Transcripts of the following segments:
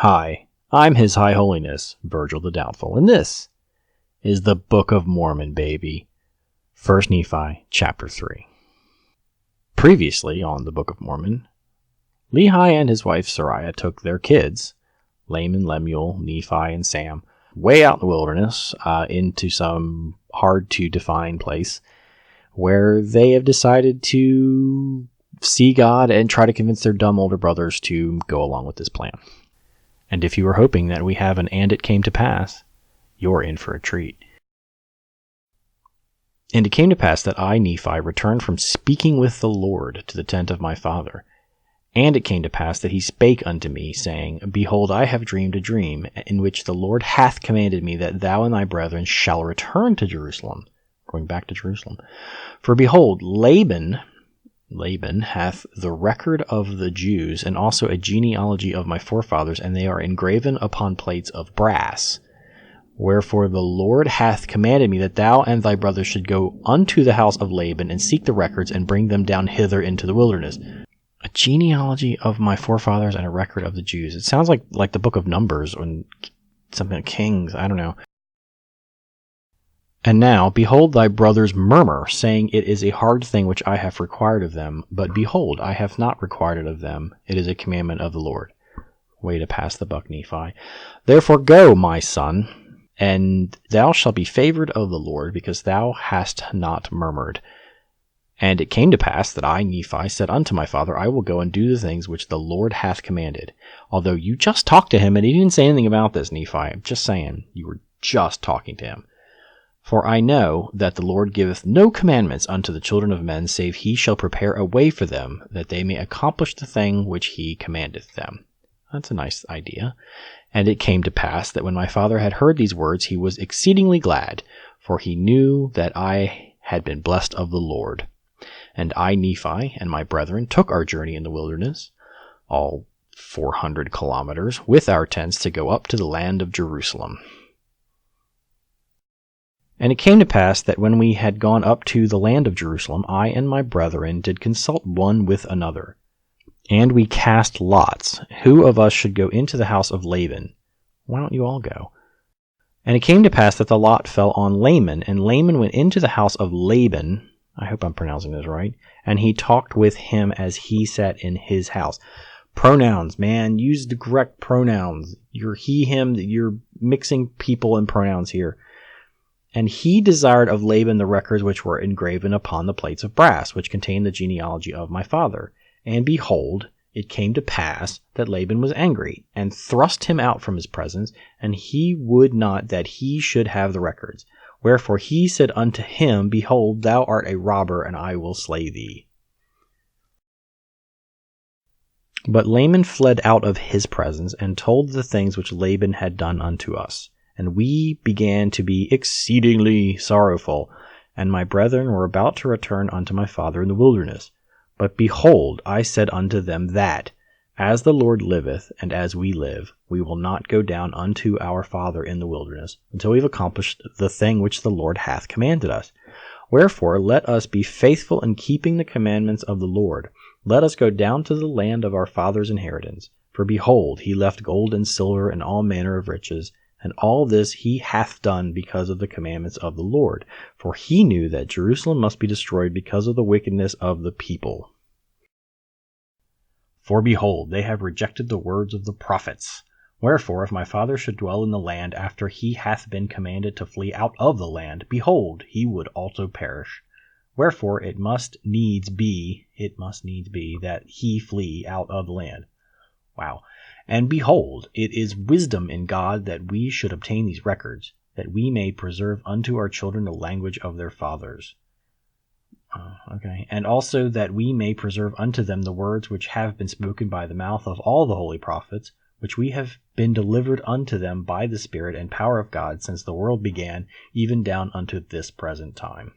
Hi, I'm His High Holiness, Virgil the Doubtful, and this is the Book of Mormon, baby. 1 Nephi, chapter 3. Previously on the Book of Mormon, Lehi and his wife Sariah took their kids, Laman, Lemuel, Nephi, and Sam, way out in the wilderness into some hard-to-define place where they have decided to see God and try to convince their dumb older brothers to go along with this plan. And if you were hoping that we have an "and it came to pass," you're in for a treat. And it came to pass that I, Nephi, returned from speaking with the Lord to the tent of my father. And it came to pass that he spake unto me, saying, Behold, I have dreamed a dream, in which the Lord hath commanded me that thou and thy brethren shall return to Jerusalem. Going back to Jerusalem. For behold, Laban hath the record of the Jews, and also a genealogy of my forefathers, and they are engraven upon plates of brass. Wherefore the Lord hath commanded me that thou and thy brothers should go unto the house of Laban, and seek the records, and bring them down hither into the wilderness. A genealogy of my forefathers and a record of the Jews. It sounds like the book of Numbers or something of Kings. I don't know. And now, behold, thy brothers murmur, saying, It is a hard thing which I have required of them. But behold, I have not required it of them. It is a commandment of the Lord. Way to pass the buck, Nephi. Therefore go, my son, and thou shalt be favored of the Lord, because thou hast not murmured. And it came to pass that I, Nephi, said unto my father, I will go and do the things which the Lord hath commanded. Although you just talked to him, and he didn't say anything about this, Nephi. I'm just saying, you were just talking to him. For I know that the Lord giveth no commandments unto the children of men, save he shall prepare a way for them, that they may accomplish the thing which he commandeth them. That's a nice idea. And it came to pass that when my father had heard these words, he was exceedingly glad, for he knew that I had been blessed of the Lord. And I, Nephi, and my brethren took our journey in the wilderness, all 400 kilometers, with our tents to go up to the land of Jerusalem. And it came to pass that when we had gone up to the land of Jerusalem, I and my brethren did consult one with another. And we cast lots, who of us should go into the house of Laban. Why don't you all go? And it came to pass that the lot fell on Laman, and Laman went into the house of Laban, I hope I'm pronouncing this right, and he talked with him as he sat in his house. Pronouns, man, use the correct pronouns. You're he, him, you're mixing people and pronouns here. And he desired of Laban the records which were engraven upon the plates of brass, which contained the genealogy of my father. And behold, it came to pass that Laban was angry, and thrust him out from his presence, and he would not that he should have the records. Wherefore he said unto him, Behold, thou art a robber, and I will slay thee. But Laman fled out of his presence, and told the things which Laban had done unto us. And we began to be exceedingly sorrowful, and my brethren were about to return unto my father in the wilderness. But behold, I said unto them that, as the Lord liveth, and as we live, we will not go down unto our father in the wilderness, until we have accomplished the thing which the Lord hath commanded us. Wherefore let us be faithful in keeping the commandments of the Lord. Let us go down to the land of our father's inheritance. For behold, he left gold and silver and all manner of riches, and all this he hath done because of the commandments of the Lord. For he knew that Jerusalem must be destroyed because of the wickedness of the people. For behold, they have rejected the words of the prophets. Wherefore, if my father should dwell in the land after he hath been commanded to flee out of the land, behold, he would also perish. Wherefore it must needs be that he flee out of the land. Wow. And behold, it is wisdom in God that we should obtain these records, that we may preserve unto our children the language of their fathers. Okay. And also that we may preserve unto them the words which have been spoken by the mouth of all the holy prophets, which we have been delivered unto them by the Spirit and power of God since the world began, even down unto this present time.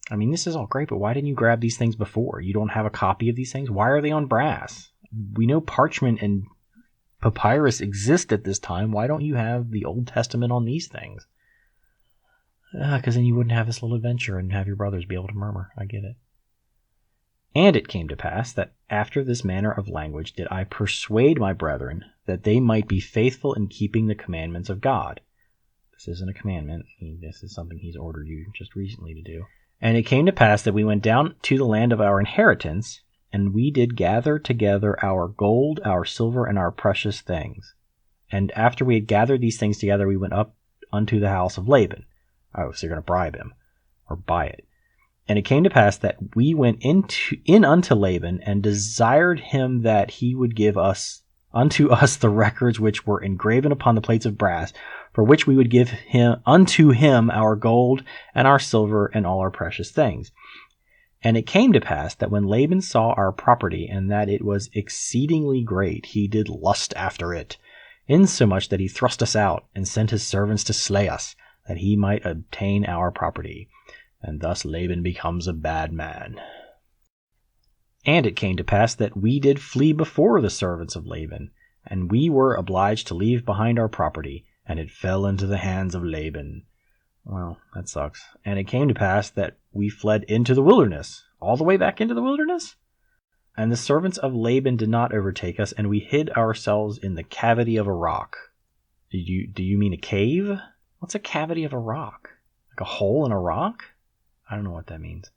I mean, this is all great, but why didn't you grab these things before? You don't have a copy of these things? Why are they on brass? We know parchment and papyrus exist at this time. Why don't you have the Old Testament on these things? Because then you wouldn't have this little adventure and have your brothers be able to murmur. I get it. And it came to pass that after this manner of language did I persuade my brethren, that they might be faithful in keeping the commandments of God. This isn't a commandment. This is something he's ordered you just recently to do. And it came to pass that we went down to the land of our inheritance, and we did gather together our gold, our silver, and our precious things. And after we had gathered these things together, we went up unto the house of Laban. Oh, so you're going to bribe him or buy it. And it came to pass that we went in unto Laban and desired him that he would give unto us the records which were engraven upon the plates of brass, for which we would give unto him our gold and our silver and all our precious things. And it came to pass that when Laban saw our property, and that it was exceedingly great, he did lust after it, insomuch that he thrust us out, and sent his servants to slay us, that he might obtain our property. And thus Laban becomes a bad man. And it came to pass that we did flee before the servants of Laban, and we were obliged to leave behind our property, and it fell into the hands of Laban. Well, that sucks. And it came to pass that we fled into the wilderness, all the way back into the wilderness? And the servants of Laban did not overtake us, and we hid ourselves in the cavity of a rock. Do you mean a cave? What's a cavity of a rock? Like a hole in a rock? I don't know what that means.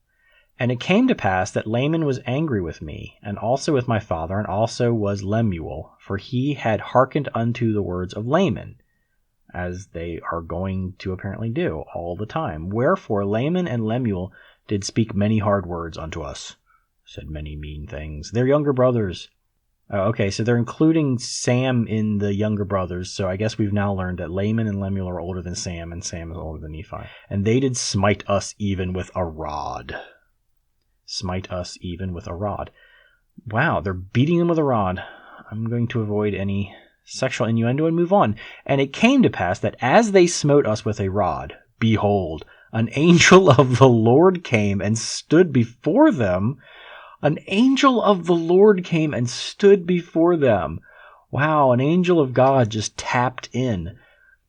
And it came to pass that Laman was angry with me, and also with my father, and also was Lemuel, for he had hearkened unto the words of Laman, as they are going to apparently do all the time. Wherefore Laman and Lemuel did speak many hard words unto us, said many mean things. They're younger brothers. Oh, okay, so they're including Sam in the younger brothers, so I guess we've now learned that Laman and Lemuel are older than Sam, and Sam is older than Nephi. And they did smite us even with a rod. Smite us even with a rod. Wow, they're beating them with a rod. I'm going to avoid any sexual innuendo and move on. And it came to pass that as they smote us with a rod, behold, an angel of the Lord came and stood before them. An angel of the Lord came and stood before them. Wow, an angel of God just tapped in.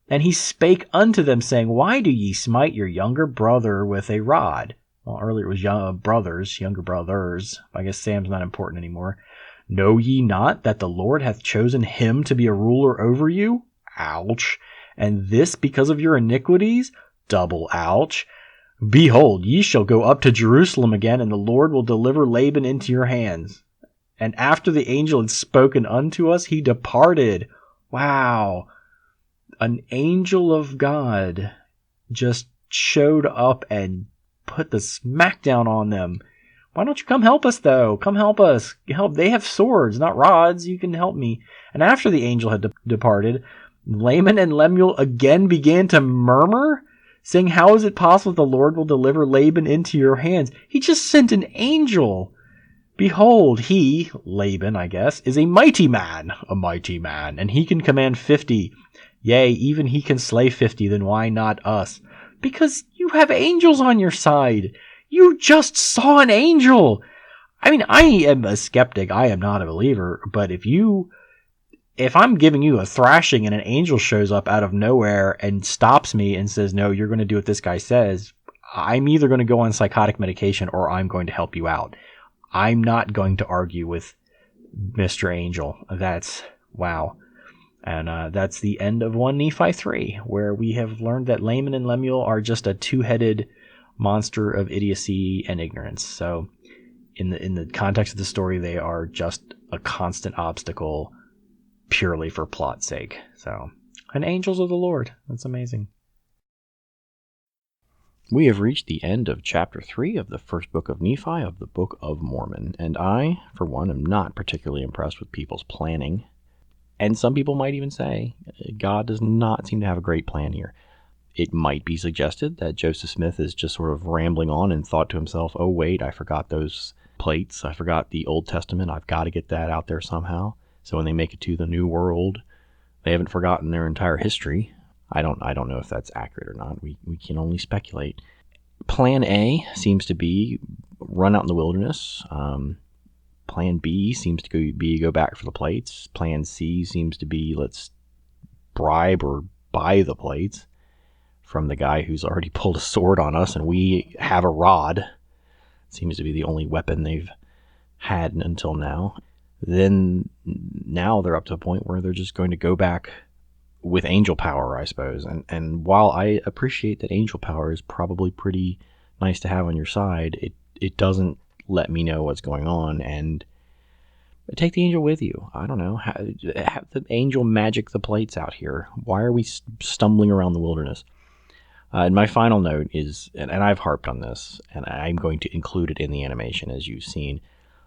And he spake unto them, saying, Why do ye smite your younger brother with a rod? Well, earlier it was younger brothers. I guess Sam's not important anymore. Know ye not that the Lord hath chosen him to be a ruler over you? Ouch. And this because of your iniquities? Double ouch. Behold, ye shall go up to Jerusalem again, and the Lord will deliver Laban into your hands. And after the angel had spoken unto us, he departed. Wow. An angel of God just showed up and put the smackdown on them. Why don't you come help us, though? Come help us. Help. They have swords, not rods. You can help me. And after the angel had departed, Laman and Lemuel again began to murmur, saying, How is it possible the Lord will deliver Laban into your hands? He just sent an angel. Behold, he, Laban, I guess, is a mighty man, and he can command 50. Yea, even he can slay 50, then why not us? Because you have angels on your side. You just saw an angel. I mean, I am a skeptic. I am not a believer. But if I'm giving you a thrashing and an angel shows up out of nowhere and stops me and says, no, you're going to do what this guy says, I'm either going to go on psychotic medication or I'm going to help you out. I'm not going to argue with Mr. Angel. That's, wow. And that's the end of 1 Nephi 3, where we have learned that Laman and Lemuel are just a two-headed monster of idiocy and ignorance. So in the context of the story, they are just a constant obstacle purely for plot's sake. So, and angels of the Lord. That's amazing. We have reached the end of chapter 3 of the first book of Nephi, of the Book of Mormon. And I, for one, am not particularly impressed with people's planning. And some people might even say, God does not seem to have a great plan here. It might be suggested that Joseph Smith is just sort of rambling on and thought to himself, oh wait, I forgot those plates. I forgot the Old Testament. I've got to get that out there somehow. So when they make it to the New World, they haven't forgotten their entire history. I don't know if that's accurate or not. We can only speculate. Plan A seems to be run out in the wilderness. Plan B seems to be go back for the plates. Plan C seems to be let's bribe or buy the plates from the guy who's already pulled a sword on us and we have a rod. Seems to be the only weapon they've had until now. then now they're up to a point where they're just going to go back with angel power, I suppose. And while I appreciate that angel power is probably pretty nice to have on your side, it doesn't let me know what's going on. And take the angel with you. I don't know. Have the angel magic the plates out here. Why are we stumbling around the wilderness? And my final note is, and I've harped on this, and I'm going to include it in the animation, as you've seen.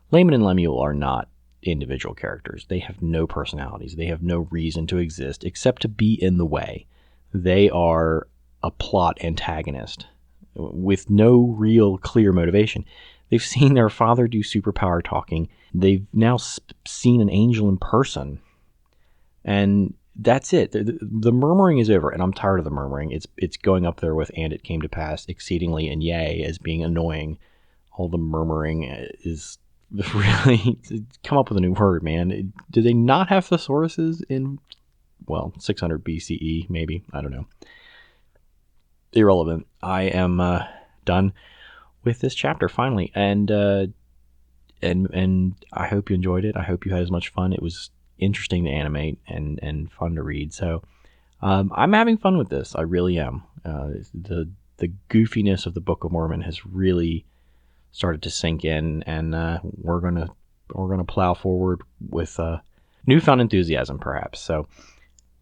Layman and Lemuel are not individual characters. They have no personalities. They have no reason to exist except to be in the way. They are a plot antagonist with no real clear motivation. They've seen their father do superpower talking. They've now seen an angel in person. And that's it. The murmuring is over, and I'm tired of the murmuring. It's going up there with "and it came to pass exceedingly" and "yea" as being annoying. All the murmuring is really, come up with a new word, man. Do they not have thesauruses in, 600 BCE, maybe? I don't know. Irrelevant. I am done with this chapter finally, and I hope you enjoyed it. I hope you had as much fun. It was interesting to animate and fun to read. So I'm having fun with this. I really am. The goofiness of the Book of Mormon has really started to sink in, and we're gonna plow forward with newfound enthusiasm, perhaps. So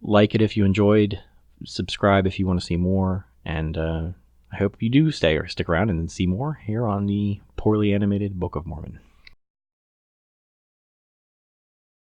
like it if you enjoyed, subscribe if you want to see more, and I hope you do stay or stick around and see more here on the poorly animated Book of Mormon.